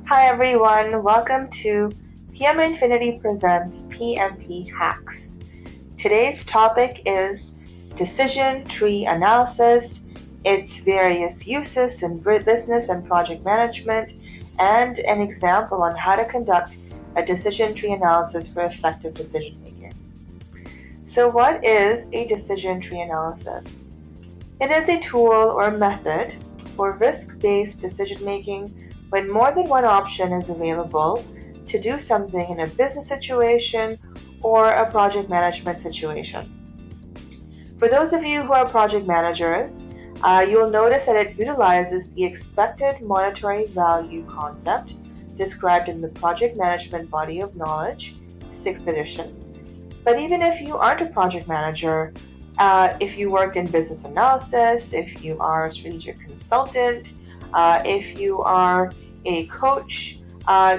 Hi everyone, welcome to PMInfinity presents PMP Hacks. Today's topic is decision tree analysis, its various uses in business and project management, and an example on how to conduct a decision tree analysis for effective decision making. So what is a decision tree analysis? It is a tool or method for risk-based decision making when more than one option is available to do something in a business situation or a project management situation. For those of you who are project managers, you'll notice that it utilizes the expected monetary value concept described in the Project Management Body of Knowledge, 6th edition. But even if you aren't a project manager, if you work in business analysis, if you are a strategic consultant, if you are a coach,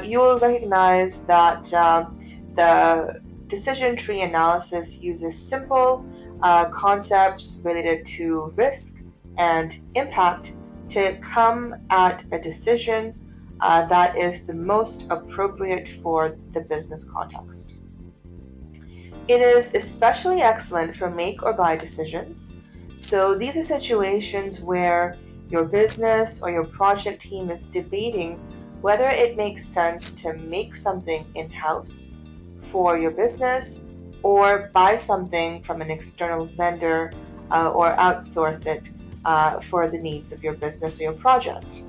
you will recognize that the decision tree analysis uses simple concepts related to risk and impact to come at a decision that is the most appropriate for the business context. It is especially excellent for make or buy decisions. So these are situations where your business or your project team is debating whether it makes sense to make something in-house for your business or buy something from an external vendor or outsource it for the needs of your business or your project.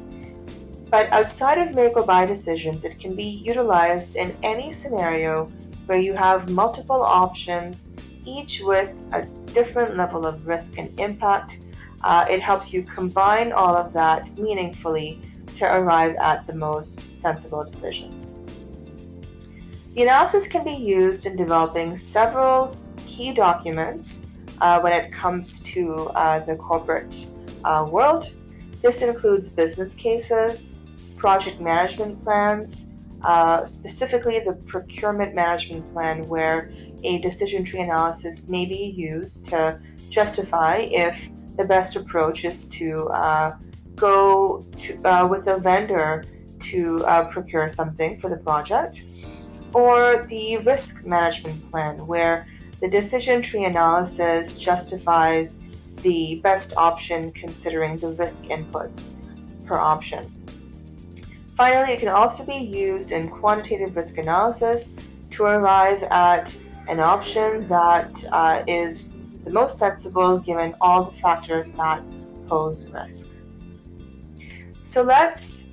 But outside of make or buy decisions, it can be utilized in any scenario where you have multiple options, each with a different level of risk and impact. It helps you combine all of that meaningfully to arrive at the most sensible decision. The analysis can be used in developing several key documents when it comes to the corporate world. This includes business cases, project management plans, specifically the procurement management plan, where a decision tree analysis may be used to justify if the best approach is to go with a vendor to procure something for the project, or the risk management plan, where the decision tree analysis justifies the best option considering the risk inputs per option. Finally, it can also be used in quantitative risk analysis to arrive at an option that is the most sensible given all the factors that pose risk. So let's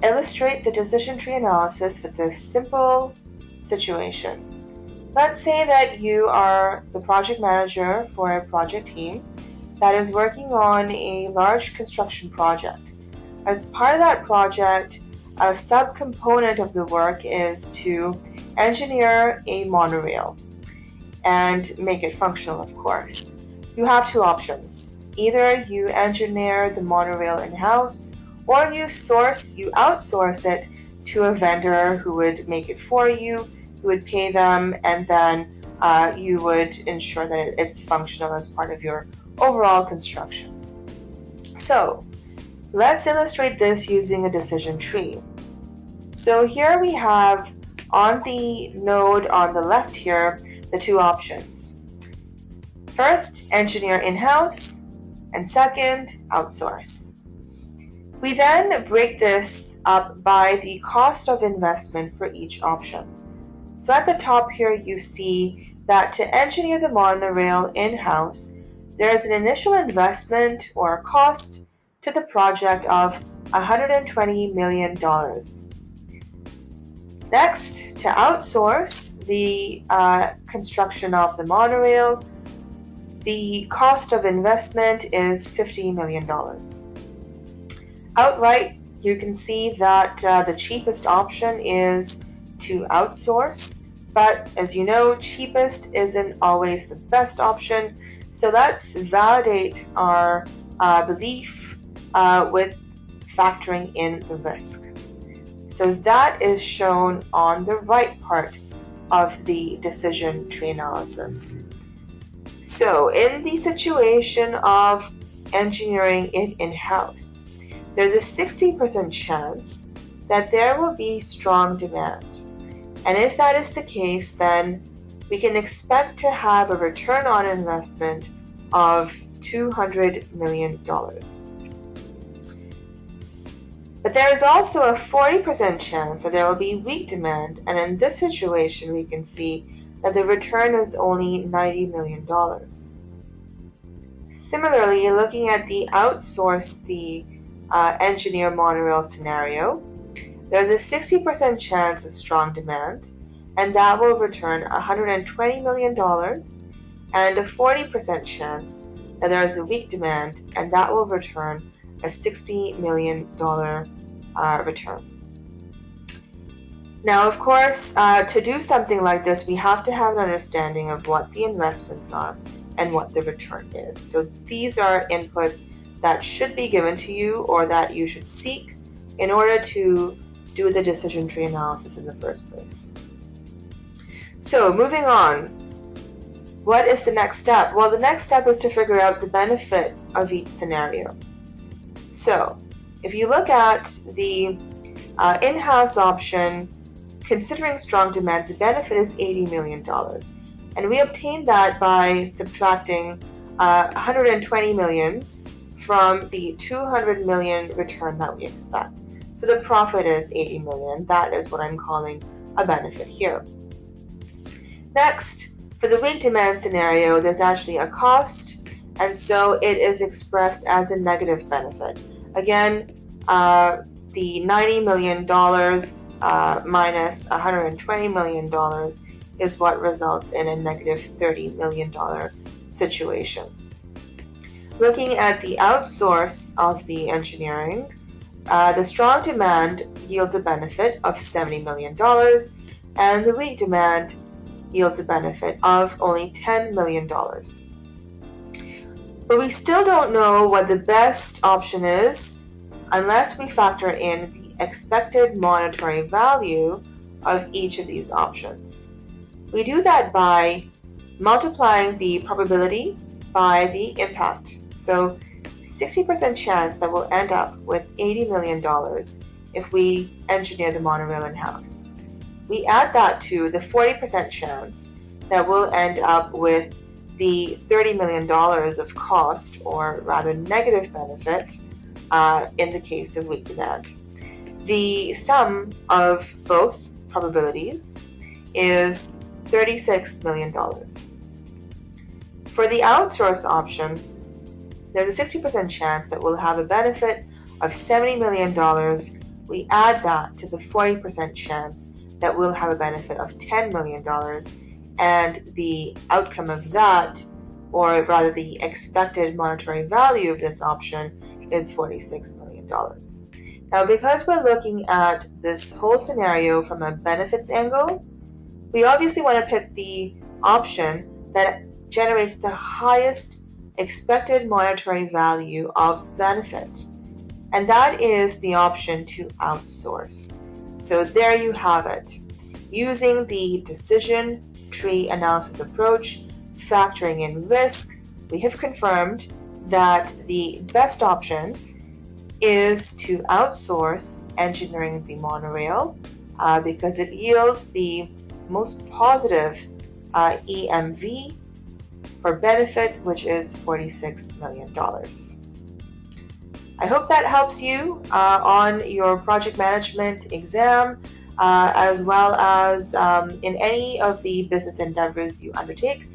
illustrate the decision tree analysis with this simple situation. Let's say that you are the project manager for a project team that is working on a large construction project. As part of that project, a subcomponent of the work is to engineer a monorail and make it functional, of course. You have two options. Either you engineer the monorail in-house, or you outsource it to a vendor who would make it for you, you would pay them, and then you would ensure that it's functional as part of your overall construction. So let's illustrate this using a decision tree. So here we have on the node on the left here the two options. First, engineer in-house, and second, outsource. We then break this up by the cost of investment for each option. So at the top here you see that to engineer the monorail in-house, there is an initial investment or cost to the project of $120 million. Next, to outsource the construction of the monorail, the cost of investment is $50 million. Outright, you can see that the cheapest option is to outsource, but as you know, cheapest isn't always the best option. So let's validate our belief with factoring in the risk. So that is shown on the right part of the decision tree analysis. So in the situation of engineering it in-house, there's a 60% chance that there will be strong demand. And if that is the case, then we can expect to have a return on investment of $200 million. But there is also a 40% chance that there will be weak demand, and in this situation we can see that the return is only $90 million. Similarly, looking at the outsource the engineer monorail scenario, there's a 60% chance of strong demand, and that will return $120 million, and a 40% chance that there is a weak demand, and that will return a $60 million return. Now, of course, to do something like this, we have to have an understanding of what the investments are and what the return is. So these are inputs that should be given to you or that you should seek in order to do the decision tree analysis in the first place. So moving on, what is the next step? Well, the next step is to figure out the benefit of each scenario. So if you look at the in-house option, considering strong demand, the benefit is $80 million. And we obtained that by subtracting $120 million from the $200 million return that we expect. So the profit is $80 million. That is what I'm calling a benefit here. Next, for the weak demand scenario, there's actually a cost, and so it is expressed as a negative benefit. Again, the $90 million minus $120 million is what results in a negative $30 million situation. Looking at the outsource of the engineering, the strong demand yields a benefit of $70 million, and the weak demand yields a benefit of only $10 million. But we still don't know what the best option is unless we factor in the expected monetary value of each of these options. We do that by multiplying the probability by the impact. So 60% chance that we'll end up with $80 million if we engineer the monorail in-house. We add that to the 40% chance that we'll end up with the $30 million of cost, or rather negative benefit, in the case of weak demand. The sum of both probabilities is $36 million. For the outsource option, there's a 60% chance that we'll have a benefit of $70 million. We add that to the 40% chance that we'll have a benefit of $10 million, and the outcome of that, or rather the expected monetary value of this option, is $46 million. Now, because we're looking at this whole scenario from a benefits angle, we obviously want to pick the option that generates the highest expected monetary value of benefit, and that is the option to outsource. So there you have it. Using the decision tree analysis approach, factoring in risk, we have confirmed that the best option is to outsource engineering the monorail because it yields the most positive EMV for benefit, which is $46 million. I hope that helps you on your project management exam, as well as in any of the business endeavors you undertake.